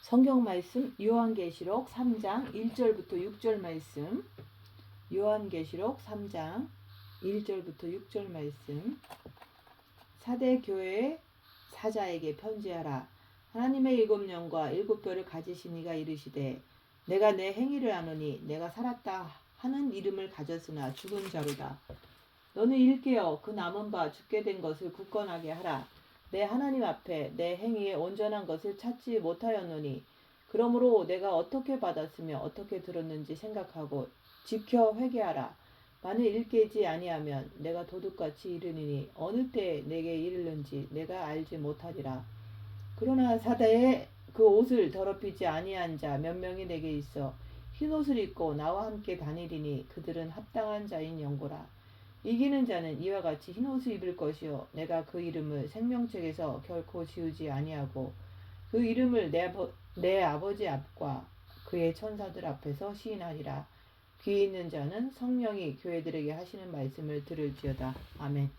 성경 말씀 요한계시록 3장 1절부터 6절 말씀. 요한계시록 3장 1절부터 6절 말씀. 사대 교회의 사자에게 편지하라. 하나님의 일곱 영과 일곱 뼈를 가지신 이가 이르시되 내가 내 행위를 아노니 내가 살았다 하는 이름을 가졌으나 죽은 자로다. 너는 일깨어 그 남은 바 죽게 된 것을 굳건하게 하라. 내 하나님 앞에 내 행위에 온전한 것을 찾지 못하였노니 그러므로 내가 어떻게 받았으며 어떻게 들었는지 생각하고 지켜 회개하라. 만일 일깨지 아니하면 내가 도둑같이 이르리니 어느 때 내게 이르는지 내가 알지 못하리라. 그러나 사대에 그 옷을 더럽히지 아니한 자 몇 명이 내게 있어 흰옷을 입고 나와 함께 다니리니 그들은 합당한 자인 영고라. 이기는 자는 이와 같이 흰옷을 입을 것이요 내가 그 이름을 생명책에서 결코 지우지 아니하고 그 이름을 내 아버지 앞과 그의 천사들 앞에서 시인하리라. 귀 있는 자는 성령이 교회들에게 하시는 말씀을 들을지어다. 아멘.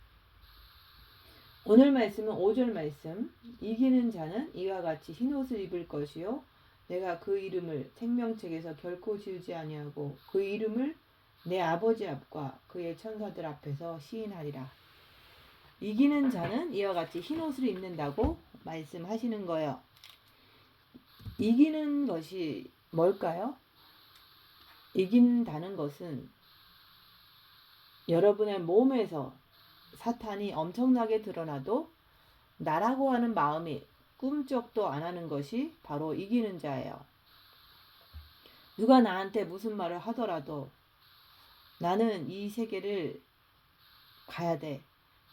오늘 말씀은 5절 말씀. 이기는 자는 이와 같이 흰옷을 입을 것이요 내가 그 이름을 생명책에서 결코 지우지 아니하고 그 이름을 내 아버지 앞과 그의 천사들 앞에서 시인하리라. 이기는 자는 이와 같이 흰옷을 입는다고 말씀하시는 거예요. 이기는 것이 뭘까요? 이긴다는 것은 여러분의 몸에서 사탄이 엄청나게 드러나도 나라고 하는 마음이 꿈쩍도 안 하는 것이 바로 이기는 자예요. 누가 나한테 무슨 말을 하더라도 나는 이 세계를 가야 돼.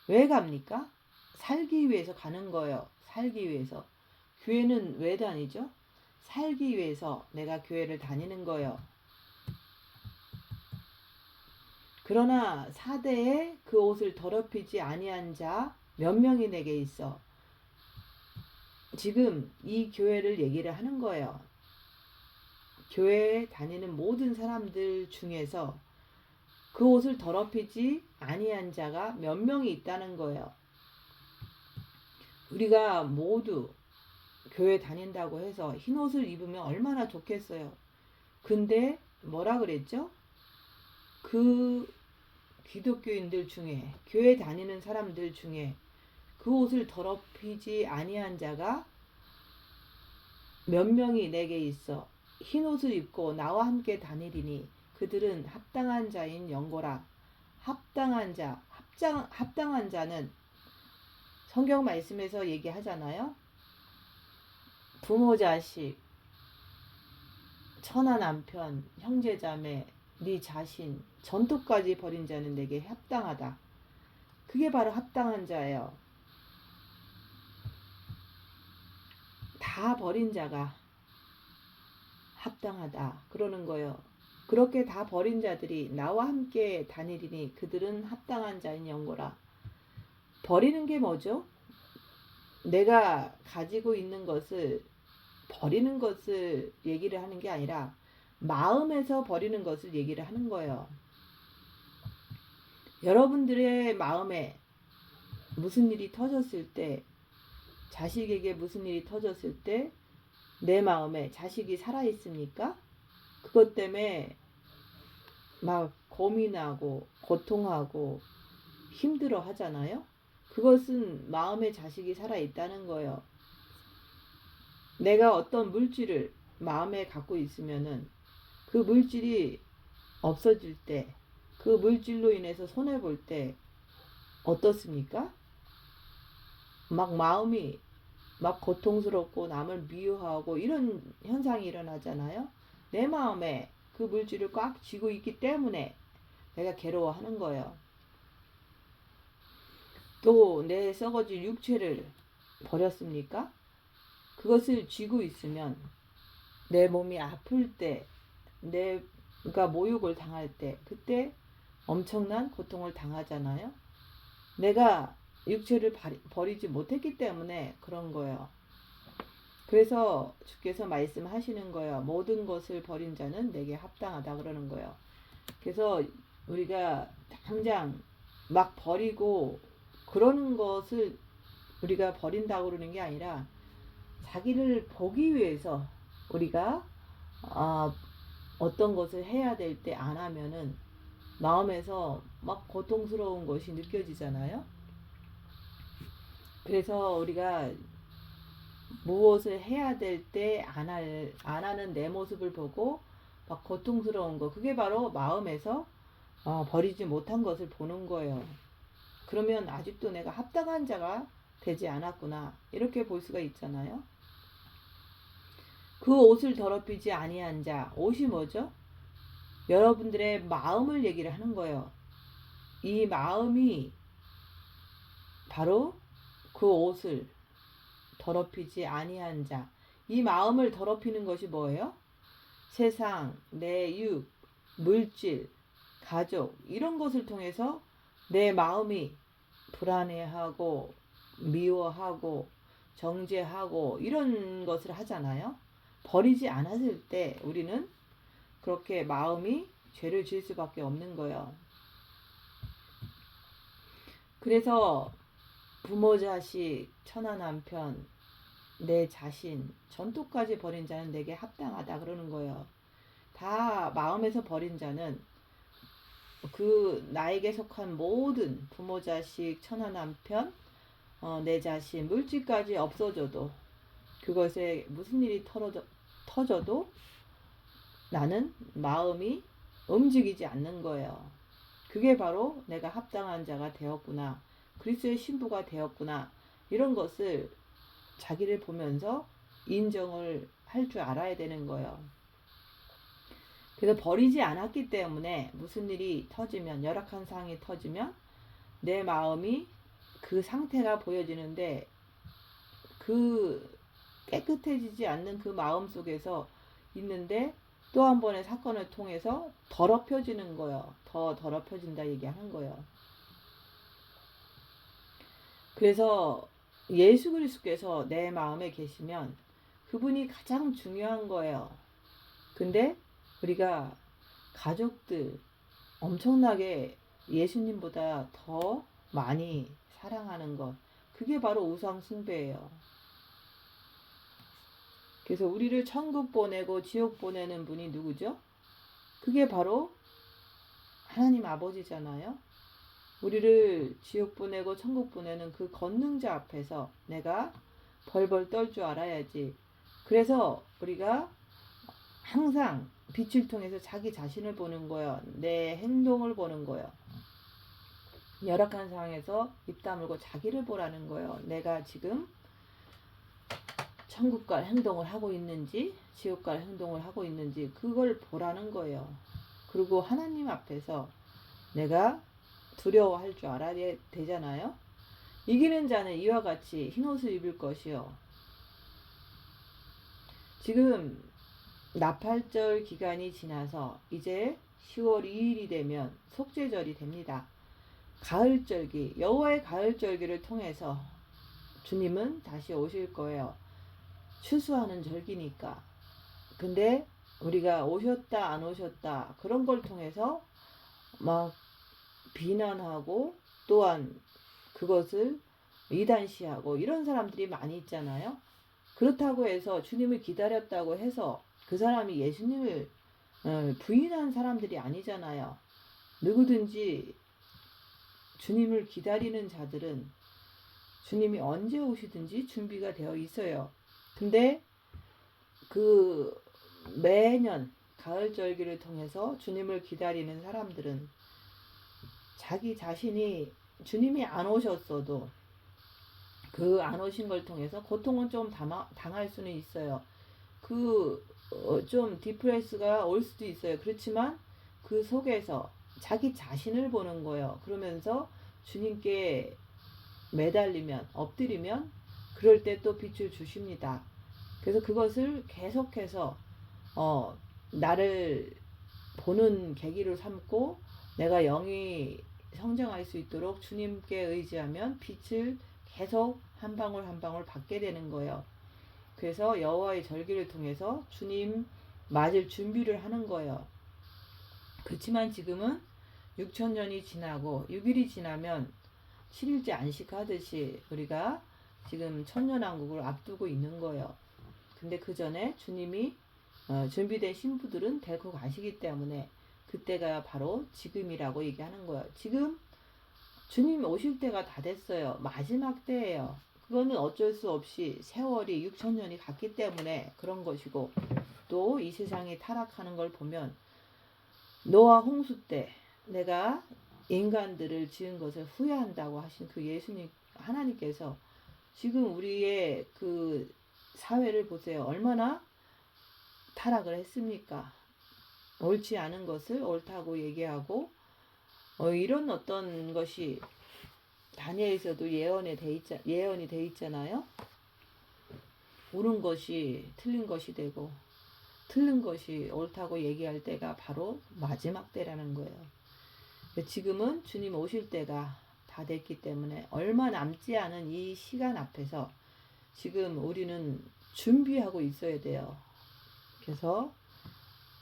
왜 갑니까? 살기 위해서 가는 거예요. 살기 위해서. 교회는 왜 다니죠? 살기 위해서 내가 교회를 다니는 거예요. 그러나 사대에 그 옷을 더럽히지 아니한 자 몇 명이 내게 있어. 지금 이 교회를 얘기를 하는 거예요. 교회에 다니는 모든 사람들 중에서 그 옷을 더럽히지 아니한 자가 몇 명이 있다는 거예요. 우리가 모두 교회 다닌다고 해서 흰 옷을 입으면 얼마나 좋겠어요. 근데 뭐라 그랬죠? 그 기독교인들 중에, 교회 다니는 사람들 중에 그 옷을 더럽히지 아니한 자가 몇 명이 내게 있어 흰 옷을 입고 나와 함께 다니리니 그들은 합당한 자인 영고라. 합당한 자, 합당한 자는 성경 말씀에서 얘기하잖아요. 부모 자식, 처나 남편, 형제자매, 네 자신, 전토까지 버린 자는 내게 합당하다. 그게 바로 합당한 자예요. 다 버린 자가 합당하다 그러는 거예요. 그렇게 다 버린 자들이 나와 함께 다니리니 그들은 합당한 자인 영고라. 버리는 게 뭐죠? 내가 가지고 있는 것을 버리는 것을 얘기를 하는 게 아니라 마음에서 버리는 것을 얘기를 하는 거예요. 여러분들의 마음에 무슨 일이 터졌을 때, 자식에게 무슨 일이 터졌을 때 내 마음에 자식이 살아있습니까? 그것 때문에 막 고민하고 고통하고 힘들어 하잖아요. 그것은 마음에 자식이 살아있다는 거예요. 내가 어떤 물질을 마음에 갖고 있으면은 그 물질이 없어질 때, 그 물질로 인해서 손해볼 때 어떻습니까? 막 마음이 막 고통스럽고 남을 미워하고 이런 현상이 일어나잖아요. 내 마음에 그 물질을 꽉 쥐고 있기 때문에 내가 괴로워하는 거예요. 또 내 썩어질 육체를 버렸습니까? 그것을 쥐고 있으면 내 몸이 아플 때, 내가 모욕을 당할 때, 그때 엄청난 고통을 당하잖아요. 내가 육체를 버리지 못했기 때문에 그런 거예요. 그래서 주께서 말씀하시는 거예요. 모든 것을 버린 자는 내게 합당하다 그러는 거예요. 그래서 우리가 당장 막 버리고 그러는 것을 우리가 버린다고 그러는 게 아니라 자기를 보기 위해서 우리가 어떤 것을 해야 될 때 안 하면은 마음에서 막 고통스러운 것이 느껴지잖아요. 그래서 우리가 무엇을 해야 될 때 안 하는 내 모습을 보고 막 고통스러운 거, 그게 바로 마음에서 버리지 못한 것을 보는 거예요. 그러면 아직도 내가 합당한 자가 되지 않았구나, 이렇게 볼 수가 있잖아요. 그 옷을 더럽히지 아니한 자, 옷이 뭐죠? 여러분들의 마음을 얘기를 하는 거예요. 이 마음이 바로 그 옷을 더럽히지 아니한 자. 이 마음을 더럽히는 것이 뭐예요? 세상, 내 육, 물질, 가족, 이런 것을 통해서 내 마음이 불안해하고 미워하고 정죄하고 이런 것을 하잖아요. 버리지 않았을 때 우리는 그렇게 마음이 죄를 지을 수밖에 없는 거예요. 그래서 부모, 자식, 처나 남편, 내 자신, 전토까지 버린 자는 내게 합당하다 그러는 거예요. 다 마음에서 버린 자는 그 나에게 속한 모든 부모, 자식, 처나 남편, 내 자신, 물질까지 없어져도, 그것에 무슨 일이 터져도 나는 마음이 움직이지 않는 거예요. 그게 바로 내가 합당한 자가 되었구나, 그리스도의 신부가 되었구나, 이런 것을 자기를 보면서 인정을 할 줄 알아야 되는 거예요. 그래서 버리지 않았기 때문에 무슨 일이 터지면, 열악한 상황이 터지면 내 마음이 그 상태가 보여지는데, 그 깨끗해지지 않는 그 마음 속에서 있는데 또 한 번의 사건을 통해서 더럽혀지는 거예요. 더 더럽혀진다 얘기하는 거예요. 그래서 예수 그리스도께서 내 마음에 계시면 그분이 가장 중요한 거예요. 근데 우리가 가족들 엄청나게 예수님보다 더 많이 사랑하는 것, 그게 바로 우상 숭배예요. 그래서 우리를 천국 보내고 지옥 보내는 분이 누구죠? 그게 바로 하나님 아버지잖아요. 우리를 지옥 보내고 천국 보내는 그 권능자 앞에서 내가 벌벌 떨 줄 알아야지. 그래서 우리가 항상 빛을 통해서 자기 자신을 보는 거예요. 내 행동을 보는 거예요. 열악한 상황에서 입 다물고 자기를 보라는 거예요. 내가 지금 천국 갈 행동을 하고 있는지 지옥 갈 행동을 하고 있는지 그걸 보라는 거예요. 그리고 하나님 앞에서 내가 두려워할 줄 알아야 되잖아요. 이기는 자는 이와 같이 흰옷을 입을 것이요. 지금 나팔절 기간이 지나서 이제 10월 2일이 되면 속죄절이 됩니다. 가을절기, 여호와의 가을절기를 통해서 주님은 다시 오실 거예요. 추수하는 절기니까. 근데 우리가 오셨다 안 오셨다 그런 걸 통해서 막 비난하고 또한 그것을 이단시하고 이런 사람들이 많이 있잖아요. 그렇다고 해서 주님을 기다렸다고 해서 그 사람이 예수님을 부인한 사람들이 아니잖아요. 누구든지 주님을 기다리는 자들은 주님이 언제 오시든지 준비가 되어 있어요. 근데 그 매년 가을절기를 통해서 주님을 기다리는 사람들은 자기 자신이 주님이 안 오셨어도 그 안 오신 걸 통해서 고통은 좀 당할 수는 있어요. 좀 디프레스가 올 수도 있어요. 그렇지만 그 속에서 자기 자신을 보는 거예요. 그러면서 주님께 매달리면, 엎드리면 그럴 때 또 빛을 주십니다. 그래서 그것을 계속해서 나를 보는 계기로 삼고 내가 영이 성장할 수 있도록 주님께 의지하면 빛을 계속 한 방울 한 방울 받게 되는 거예요. 그래서 여호와의 절기를 통해서 주님 맞을 준비를 하는 거예요. 그렇지만 지금은 6,000년이 지나고 6일이 지나면 7일째 안식하듯이 우리가 지금 천년왕국을 앞두고 있는 거예요. 근데 그 전에 주님이 준비된 신부들은 데리고 가시기 때문에 그때가 바로 지금이라고 얘기하는 거예요. 지금 주님 오실 때가 다 됐어요. 마지막 때예요. 그거는 어쩔 수 없이 세월이 6천년이 갔기 때문에 그런 것이고, 또 이 세상이 타락하는 걸 보면 노아 홍수 때 내가 인간들을 지은 것을 후회한다고 하신 그 예수님 하나님께서 지금 우리의 그 사회를 보세요. 얼마나 타락을 했습니까? 옳지 않은 것을 옳다고 얘기하고 이런 어떤 것이 다니엘에서도 예언이 돼 있잖아요. 옳은 것이 틀린 것이 되고 틀린 것이 옳다고 얘기할 때가 바로 마지막 때라는 거예요. 지금은 주님 오실 때가 다 됐기 때문에 얼마 남지 않은 이 시간 앞에서 지금 우리는 준비하고 있어야 돼요. 그래서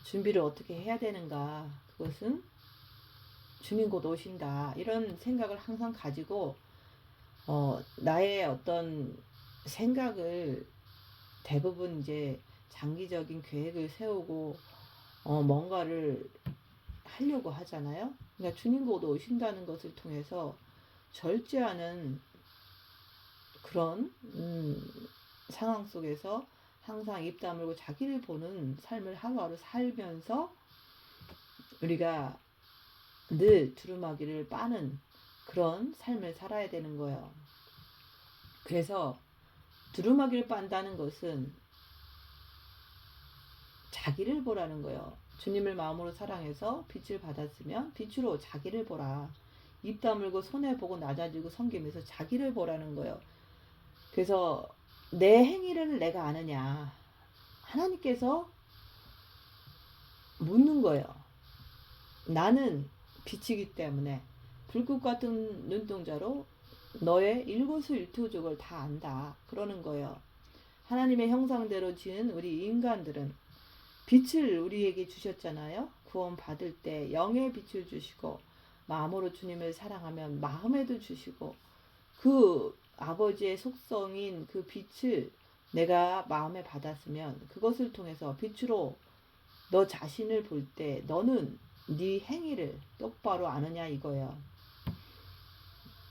준비를 어떻게 해야 되는가? 그것은 주님 곧 오신다. 이런 생각을 항상 가지고 나의 어떤 생각을 대부분 이제 장기적인 계획을 세우고 뭔가를 하려고 하잖아요. 그러니까 주님 곧 오신다는 것을 통해서 절제하는 그런 상황 속에서 항상 입 다물고 자기를 보는 삶을 하루하루 살면서 우리가 늘 두루마기를 빠는 그런 삶을 살아야 되는 거예요. 그래서 두루마기를 빤다는 것은 자기를 보라는 거예요. 주님을 마음으로 사랑해서 빛을 받았으면 빛으로 자기를 보라. 입 다물고 손해보고 낮아지고 섬기면서 자기를 보라는 거예요. 그래서 내 행위를 내가 아느냐. 하나님께서 묻는 거예요. 나는 빛이기 때문에 불꽃 같은 눈동자로 너의 일거수일투족을 다 안다. 그러는 거예요. 하나님의 형상대로 지은 우리 인간들은 빛을 우리에게 주셨잖아요. 구원 받을 때 영의 빛을 주시고 마음으로 주님을 사랑하면 마음에도 주시고 그 아버지의 속성인 그 빛을 내가 마음에 받았으면 그것을 통해서 빛으로 너 자신을 볼 때 너는 네 행위를 똑바로 아느냐 이거예요.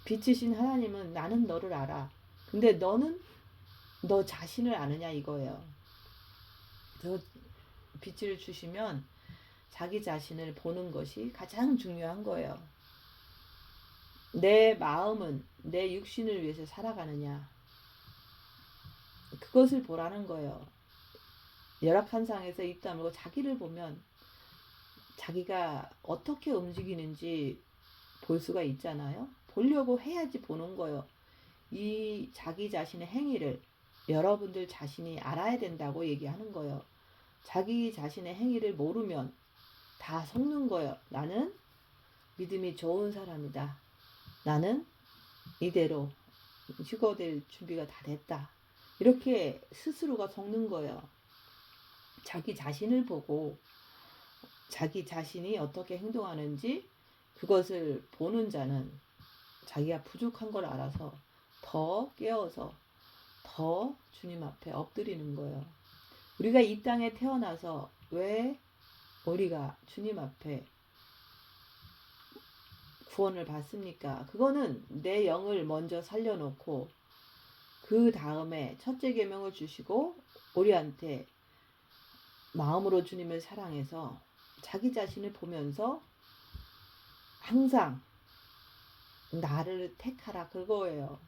빛이신 하나님은 나는 너를 알아. 근데 너는 너 자신을 아느냐 이거예요. 그래서 빛을 주시면 자기 자신을 보는 것이 가장 중요한 거예요. 내 마음은 내 육신을 위해서 살아가느냐. 그것을 보라는 거예요. 열악한 상에서 입 다물고 자기를 보면 자기가 어떻게 움직이는지 볼 수가 있잖아요. 보려고 해야지 보는 거예요. 이 자기 자신의 행위를 여러분들 자신이 알아야 된다고 얘기하는 거예요. 자기 자신의 행위를 모르면 다 속는 거예요. 나는 믿음이 좋은 사람이다. 나는 이대로 휴거될 준비가 다 됐다. 이렇게 스스로가 속는 거예요. 자기 자신을 보고 자기 자신이 어떻게 행동하는지 그것을 보는 자는 자기가 부족한 걸 알아서 더 깨어서 더 주님 앞에 엎드리는 거예요. 우리가 이 땅에 태어나서 왜 우리가 주님 앞에 구원을 받습니까? 그거는 내 영을 먼저 살려놓고 그 다음에 첫째 계명을 주시고 우리한테 마음으로 주님을 사랑해서 자기 자신을 보면서 항상 나를 택하라 그거예요.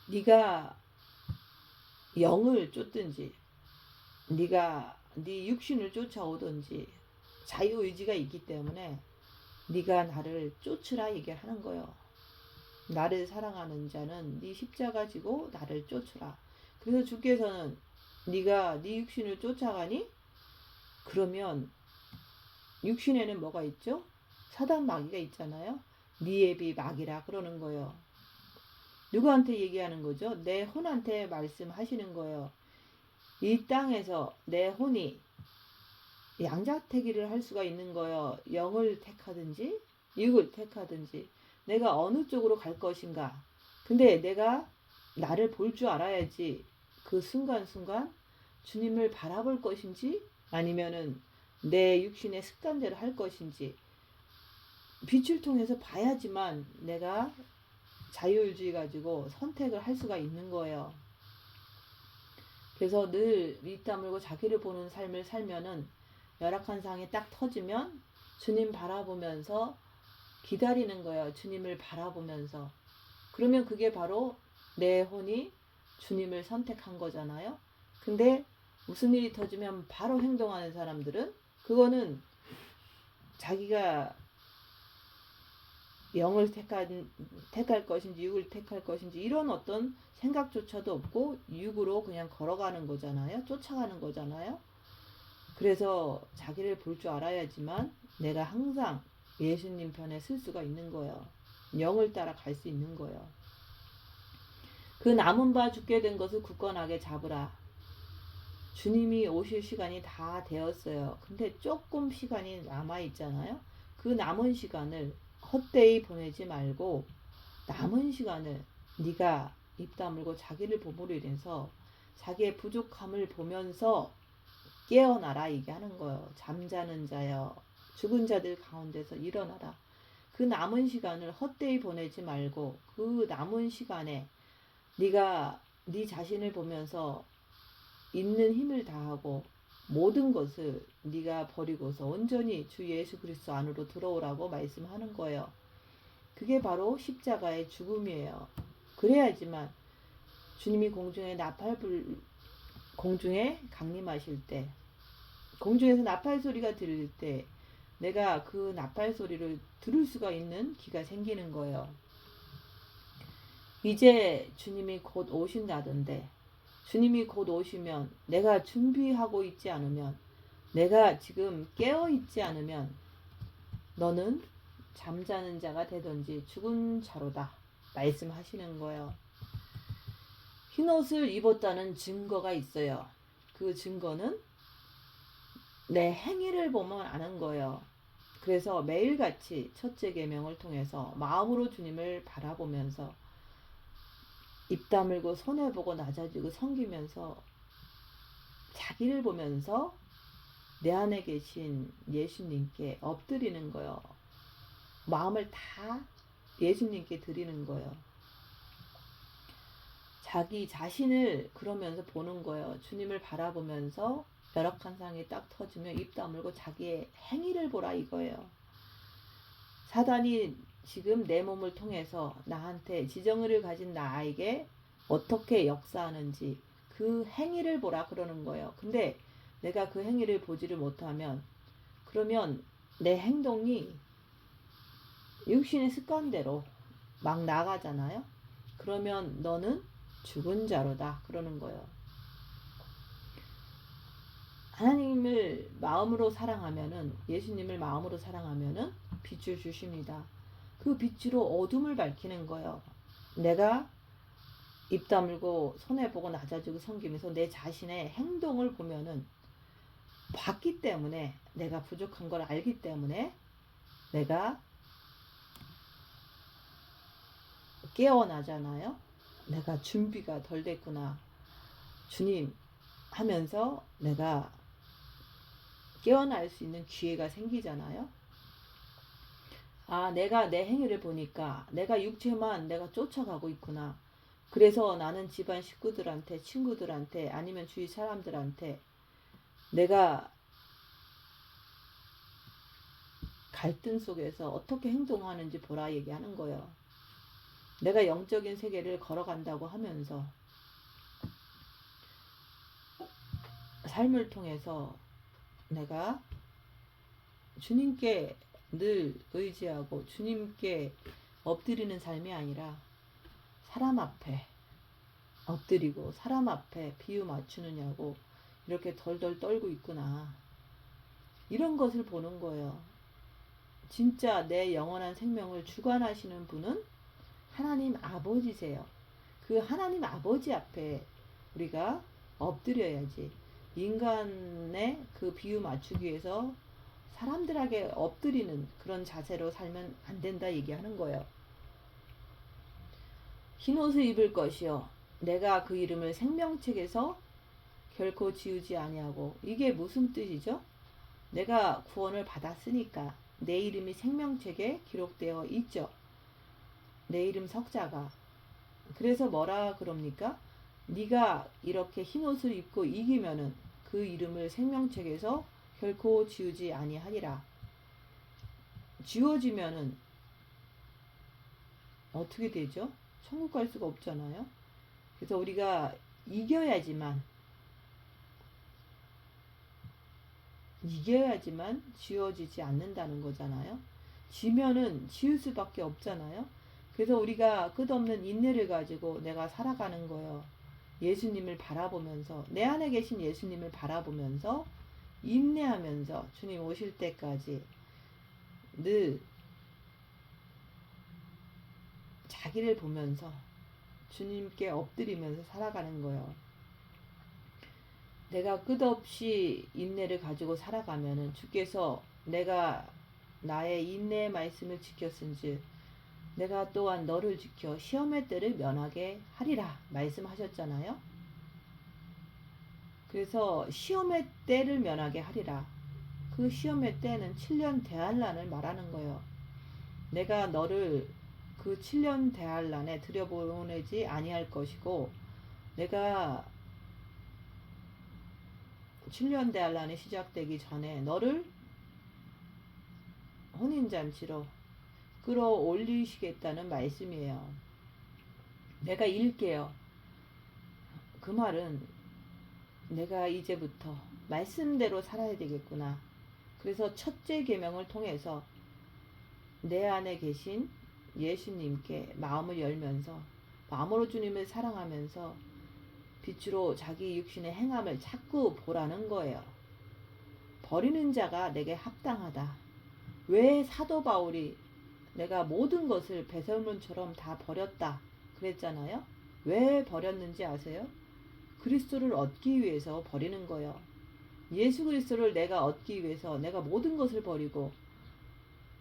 네가 영을 쫓든지 네가 네 육신을 쫓아오든지 자유의지가 있기 때문에 네가 나를 쫓으라 얘기하는 거예요. 나를 사랑하는 자는 네 십자가 지고 나를 쫓으라. 그래서 주께서는 네가 네 육신을 쫓아가니? 그러면 육신에는 뭐가 있죠? 사단 마귀가 있잖아요. 네 애비 마귀라 그러는 거예요. 누구한테 얘기하는 거죠? 내 혼한테 말씀하시는 거예요. 이 땅에서 내 혼이 양자택일을 할 수가 있는 거예요. 영을 택하든지 육을 택하든지 내가 어느 쪽으로 갈 것인가. 근데 내가 나를 볼 줄 알아야지 그 순간순간 주님을 바라볼 것인지 아니면은 내 육신의 습관대로 할 것인지 빛을 통해서 봐야지만 내가 자유의지 가지고 선택을 할 수가 있는 거예요. 그래서 늘 입 다물고 자기를 보는 삶을 살면은 열악한 상황이 딱 터지면 주님 바라보면서 기다리는 거예요. 주님을 바라보면서. 그러면 그게 바로 내 혼이 주님을 선택한 거잖아요. 근데 무슨 일이 터지면 바로 행동하는 사람들은 그거는 자기가 영을 택할 것인지 육을 택할 것인지 이런 어떤 생각조차도 없고 육으로 그냥 걸어가는 거잖아요. 쫓아가는 거잖아요. 그래서 자기를 볼 줄 알아야지만 내가 항상 예수님 편에 쓸 수가 있는 거예요. 영을 따라 갈 수 있는 거예요. 그 남은 바 죽게 된 것을 굳건하게 잡으라. 주님이 오실 시간이 다 되었어요. 근데 조금 시간이 남아 있잖아요. 그 남은 시간을 헛되이 보내지 말고 남은 시간을 네가 입 다물고 자기를 보므로 인해서 자기의 부족함을 보면서 깨어나라 얘기하는 거예요. 잠자는 자여 죽은 자들 가운데서 일어나라. 그 남은 시간을 헛되이 보내지 말고 그 남은 시간에 네가 네 자신을 보면서 있는 힘을 다하고 모든 것을 네가 버리고서 온전히 주 예수 그리스도 안으로 들어오라고 말씀하는 거예요. 그게 바로 십자가의 죽음이에요. 그래야지만 주님이 공중에 강림하실 때 공중에서 나팔 소리가 들릴 때 내가 그 나팔 소리를 들을 수가 있는 기가 생기는 거예요. 이제 주님이 곧 오신다던데 주님이 곧 오시면 내가 준비하고 있지 않으면 내가 지금 깨어 있지 않으면 너는 잠자는 자가 되든지 죽은 자로다 말씀하시는 거예요. 흰옷을 입었다는 증거가 있어요. 그 증거는 내 행위를 보면 아는 거예요. 그래서 매일같이 첫째 계명을 통해서 마음으로 주님을 바라보면서 입 다물고 손해보고 낮아지고 섬기면서 자기를 보면서 내 안에 계신 예수님께 엎드리는 거예요. 마음을 다 예수님께 드리는 거예요. 자기 자신을 그러면서 보는 거예요. 주님을 바라보면서 열악한 상황이 딱 터지면 입 다물고 자기의 행위를 보라 이거예요. 사단이 지금 내 몸을 통해서 나한테 지정의를 가진 나에게 어떻게 역사하는지 그 행위를 보라 그러는 거예요. 근데 내가 그 행위를 보지를 못하면 그러면 내 행동이 육신의 습관대로 막 나가잖아요. 그러면 너는 죽은 자로다 그러는 거예요. 하나님을 마음으로 사랑하면은 예수님을 마음으로 사랑하면은 빛을 주십니다. 그 빛으로 어둠을 밝히는 거예요. 내가 입 다물고 손해보고 낮아지고 섬기면서 내 자신의 행동을 보면은 봤기 때문에 내가 부족한 걸 알기 때문에 내가 깨어나잖아요. 내가 준비가 덜 됐구나. 주님 하면서 내가 깨어날 수 있는 기회가 생기잖아요. 아, 내가 내 행위를 보니까 내가 육체만 내가 쫓아가고 있구나. 그래서 나는 집안 식구들한테, 친구들한테, 아니면 주위 사람들한테 내가 갈등 속에서 어떻게 행동하는지 보라 얘기하는 거예요. 내가 영적인 세계를 걸어간다고 하면서 삶을 통해서 내가 주님께 늘 의지하고 주님께 엎드리는 삶이 아니라 사람 앞에 엎드리고 사람 앞에 비유 맞추느냐고 이렇게 덜덜 떨고 있구나. 이런 것을 보는 거예요. 진짜 내 영원한 생명을 주관하시는 분은 하나님 아버지세요. 그 하나님 아버지 앞에 우리가 엎드려야지. 인간의 그 비유 맞추기 위해서 사람들에게 엎드리는 그런 자세로 살면 안 된다 얘기하는 거예요. 흰 옷을 입을 것이요 내가 그 이름을 생명책에서 결코 지우지 아니하고, 이게 무슨 뜻이죠? 내가 구원을 받았으니까 내 이름이 생명책에 기록되어 있죠. 내 이름 석자가. 그래서 뭐라 그럽니까? 네가 이렇게 흰옷을 입고 이기면은 그 이름을 생명책에서 결코 지우지 아니하리라. 지워지면은 어떻게 되죠? 천국 갈 수가 없잖아요. 그래서 우리가 이겨야지만 지워지지 않는다는 거잖아요. 지면은 지울 수밖에 없잖아요. 그래서 우리가 끝없는 인내를 가지고 내가 살아가는 거예요. 예수님을 바라보면서, 내 안에 계신 예수님을 바라보면서 인내하면서 주님 오실 때까지 늘 자기를 보면서 주님께 엎드리면서 살아가는 거예요. 내가 끝없이 인내를 가지고 살아가면은 주께서 내가 나의 인내의 말씀을 지켰은즉 내가 또한 너를 지켜 시험의 때를 면하게 하리라 말씀하셨잖아요. 그래서 시험의 때를 면하게 하리라. 그 시험의 때는 7년 대환란을 말하는 거예요. 내가 너를 그 7년 대환란에 들여보내지 아니할 것이고, 내가 7년 대환란이 시작되기 전에 너를 혼인잔치로 끌어올리시겠다는 말씀이에요. 내가 읽게요. 그 말은 내가 이제부터 말씀대로 살아야 되겠구나. 그래서 첫째 계명을 통해서 내 안에 계신 예수님께 마음을 열면서 마음으로 주님을 사랑하면서 빛으로 자기 육신의 행함을 자꾸 보라는 거예요. 버리는 자가 내게 합당하다. 왜 사도 바울이 내가 모든 것을 배설물처럼 다 버렸다 그랬잖아요. 왜 버렸는지 아세요? 그리스도를 얻기 위해서 버리는 거예요. 예수 그리스도를 내가 얻기 위해서 내가 모든 것을 버리고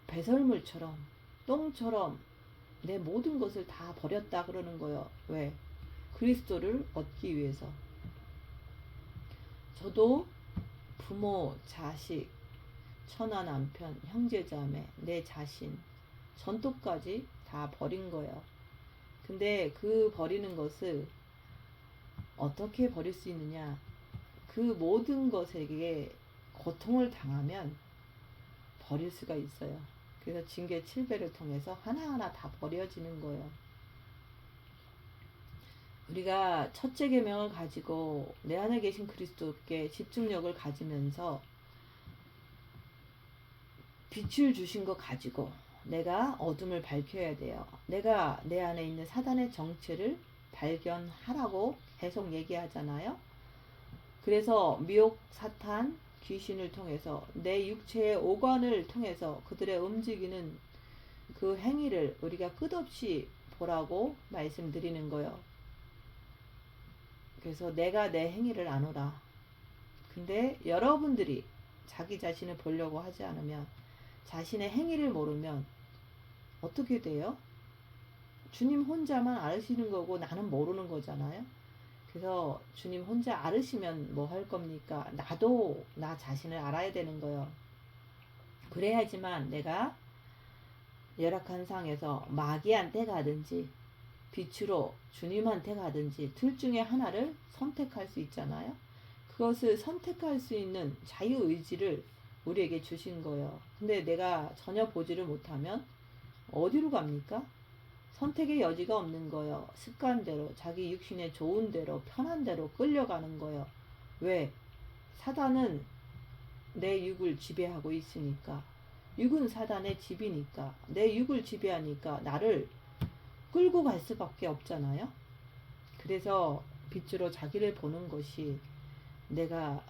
배설물처럼 똥처럼 내 모든 것을 다 버렸다 그러는 거예요. 왜? 그리스도를 얻기 위해서. 저도 부모, 자식, 처나 남편, 형제자매, 내 자신, 전토까지 다 버린 거예요. 근데 그 버리는 것을 어떻게 버릴 수 있느냐? 그 모든 것에게 고통을 당하면 버릴 수가 있어요. 그래서 징계 7배를 통해서 하나하나 다 버려지는 거예요. 우리가 첫째 계명을 가지고 내 안에 계신 그리스도께 집중력을 가지면서 빛을 주신 거 가지고 내가 어둠을 밝혀야 돼요. 내가 내 안에 있는 사단의 정체를 발견하라고 계속 얘기하잖아요. 그래서 미혹, 사탄, 귀신을 통해서 내 육체의 오관을 통해서 그들의 움직이는 그 행위를 우리가 끝없이 보라고 말씀드리는 거예요. 그래서 내가 내 행위를 아노라. 근데 여러분들이 자기 자신을 보려고 하지 않으면, 자신의 행위를 모르면 어떻게 돼요? 주님 혼자만 알으시는 거고 나는 모르는 거잖아요. 그래서 주님 혼자 알으시면 뭐 할 겁니까? 나도 나 자신을 알아야 되는 거예요. 그래야지만 내가 열악한 상에서 마귀한테 가든지 빛으로 주님한테 가든지 둘 중에 하나를 선택할 수 있잖아요. 그것을 선택할 수 있는 자유의지를 우리에게 주신 거예요. 근데 내가 전혀 보지를 못하면 어디로 갑니까? 선택의 여지가 없는 거예요. 습관대로, 자기 육신의 좋은 대로, 편한 대로 끌려가는 거예요. 왜? 사단은 내 육을 지배하고 있으니까. 육은 사단의 집이니까. 내 육을 지배하니까 나를 끌고 갈 수밖에 없잖아요. 그래서 빛으로 자기를 보는 것이, 내가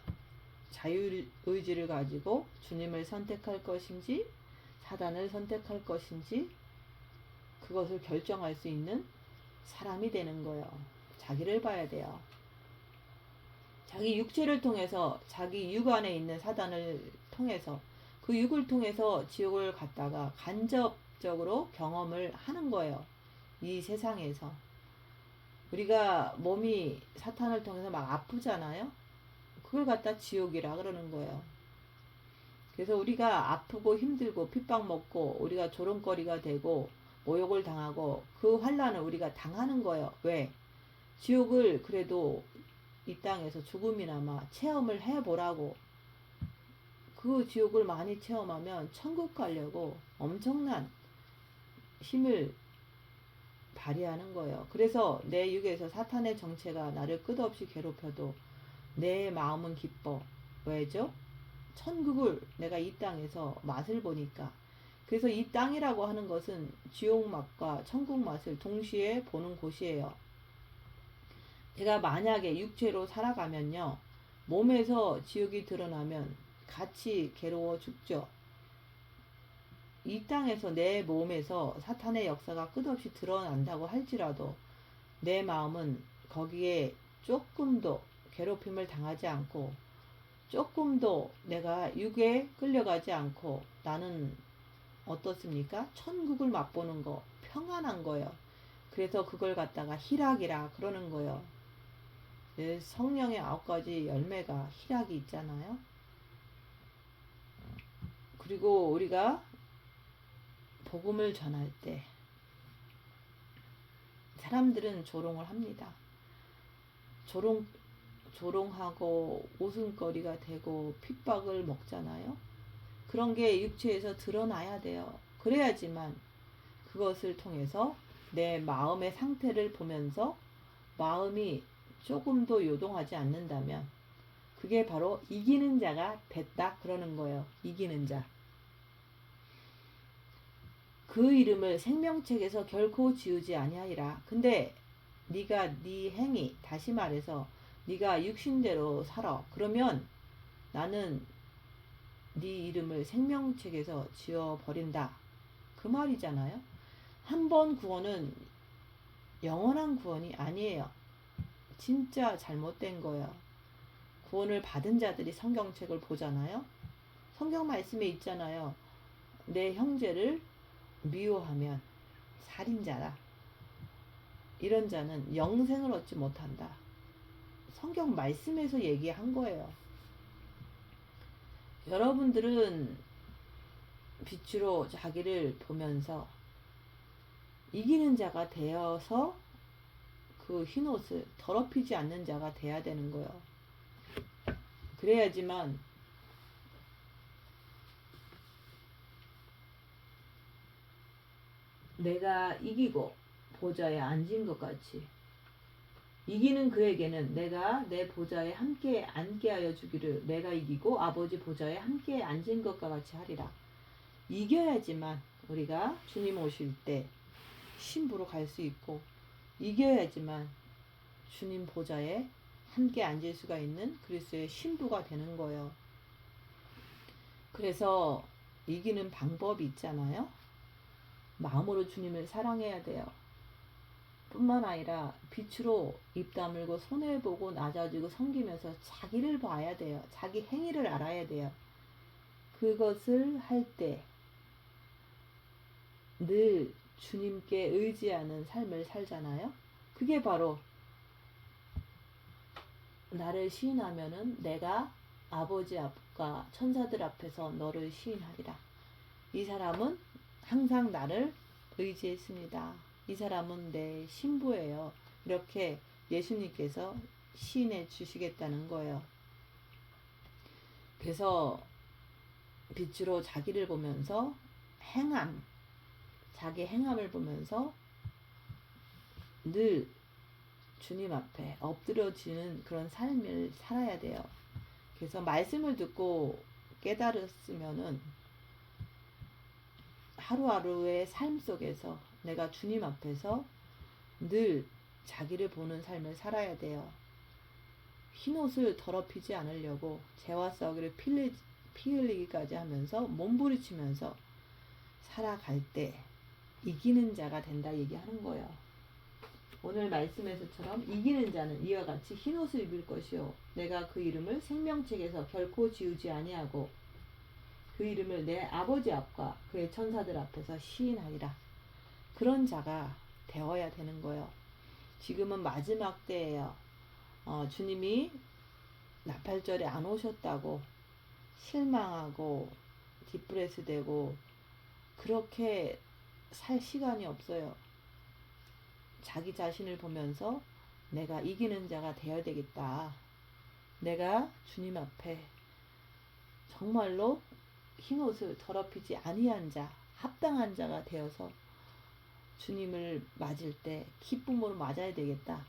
자유의지를 가지고 주님을 선택할 것인지 사단을 선택할 것인지 그것을 결정할 수 있는 사람이 되는 거예요. 자기를 봐야 돼요. 자기 육체를 통해서, 자기 육 안에 있는 사단을 통해서, 그 육을 통해서 지옥을 갔다가 간접적으로 경험을 하는 거예요. 이 세상에서. 우리가 몸이 사탄을 통해서 막 아프잖아요. 그걸 갖다 지옥이라 그러는 거예요. 그래서 우리가 아프고 힘들고 핍박 먹고 우리가 조롱거리가 되고 모욕을 당하고 그 환난을 우리가 당하는 거예요. 왜? 지옥을 그래도 이 땅에서 조금이나마 체험을 해보라고. 그 지옥을 많이 체험하면 천국 가려고 엄청난 힘을 발휘하는 거예요. 그래서 내 육에서 사탄의 정체가 나를 끝없이 괴롭혀도 내 마음은 기뻐. 왜죠? 천국을 내가 이 땅에서 맛을 보니까. 그래서 이 땅이라고 하는 것은 지옥 맛과 천국 맛을 동시에 보는 곳이에요. 내가 만약에 육체로 살아가면요, 몸에서 지옥이 드러나면 같이 괴로워 죽죠. 이 땅에서 내 몸에서 사탄의 역사가 끝없이 드러난다고 할지라도 내 마음은 거기에 조금도 괴롭힘을 당하지 않고 조금도 내가 육에 끌려가지 않고 나는 어떻습니까? 천국을 맛보는 거, 평안한 거예요. 그래서 그걸 갖다가 희락이라 그러는 거예요. 성령의 9가지 열매가 희락이 있잖아요. 그리고 우리가 복음을 전할 때 사람들은 조롱을 합니다. 조롱하고 웃음거리가 되고 핍박을 먹잖아요. 그런 게 육체에서 드러나야 돼요. 그래야지만 그것을 통해서 내 마음의 상태를 보면서 마음이 조금도 요동하지 않는다면 그게 바로 이기는 자가 됐다 그러는 거예요. 이기는 자. 그 이름을 생명책에서 결코 지우지 아니하리라. 근데 네가 네 행위, 다시 말해서 네가 육신대로 살아. 그러면 나는 네 이름을 생명책에서 지워버린다. 그 말이잖아요. 한 번 구원은 영원한 구원이 아니에요. 진짜 잘못된 거예요. 구원을 받은 자들이 성경책을 보잖아요. 성경 말씀에 있잖아요. 내 형제를 미워하면 살인자다. 이런 자는 영생을 얻지 못한다. 성경 말씀에서 얘기한 거예요. 여러분들은 빛으로 자기를 보면서 이기는 자가 되어서 그 흰옷을 더럽히지 않는 자가 돼야 되는 거예요. 그래야지만 내가 이기고 보좌에 앉은 것 같이 이기는 그에게는 내가 내 보좌에 함께 앉게 하여 주기를 내가 이기고 아버지 보좌에 함께 앉은 것과 같이 하리라. 이겨야지만 우리가 주님 오실 때 신부로 갈 수 있고 이겨야지만 주님 보좌에 함께 앉을 수가 있는 그리스도의 신부가 되는 거예요. 그래서 이기는 방법이 있잖아요. 마음으로 주님을 사랑해야 돼요. 뿐만 아니라 빛으로 입 다물고 손해보고 낮아지고 섬기면서 자기를 봐야 돼요. 자기 행위를 알아야 돼요. 그것을 할 때 늘 주님께 의지하는 삶을 살잖아요. 그게 바로 나를 시인하면은 내가 아버지 앞과 천사들 앞에서 너를 시인하리라. 이 사람은 항상 나를 의지했습니다. 이 사람은 내 신부예요. 이렇게 예수님께서 시인해 주시겠다는 거예요. 그래서 빛으로 자기를 보면서 자기 행함을 보면서 늘 주님 앞에 엎드려지는 그런 삶을 살아야 돼요. 그래서 말씀을 듣고 깨달았으면은 하루하루의 삶 속에서 내가 주님 앞에서 늘 자기를 보는 삶을 살아야 돼요. 흰옷을 더럽히지 않으려고 재와 썩이를 피 흘리기까지 하면서 몸부리치면서 살아갈 때 이기는 자가 된다 얘기하는 거예요. 오늘 말씀에서처럼 이기는 자는 이와 같이 흰옷을 입을 것이요 내가 그 이름을 생명책에서 결코 지우지 아니하고 그 이름을 내 아버지 앞과 그의 천사들 앞에서 시인하리라. 그런 자가 되어야 되는 거예요. 지금은 마지막 때예요. 주님이 나팔절에 안 오셨다고 실망하고 디프레스 되고 그렇게 살 시간이 없어요. 자기 자신을 보면서 내가 이기는 자가 되어야 되겠다. 내가 주님 앞에 정말로 흰옷을 더럽히지 아니한 자, 합당한 자가 되어서 주님을 맞을 때 기쁨으로 맞아야 되겠다.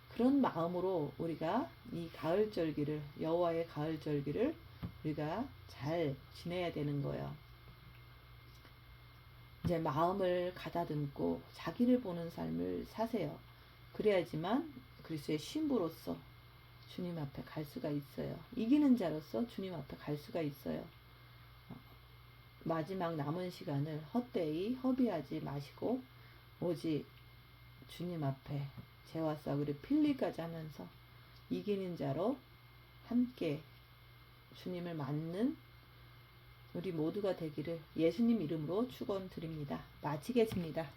그런 마음으로 우리가 이 가을절기를, 여호와의 가을절기를 우리가 잘 지내야 되는 거예요. 이제 마음을 가다듬고 자기를 보는 삶을 사세요. 그래야지만 그리스도의 신부로서 주님 앞에 갈 수가 있어요. 이기는 자로서 주님 앞에 갈 수가 있어요. 마지막 남은 시간을 헛되이 허비하지 마시고 오직 주님 앞에 죄와 싸그리 필리까지 하면서 이기는 자로 함께 주님을 맞는 우리 모두가 되기를 예수님 이름으로 축원드립니다. 마치겠습니다.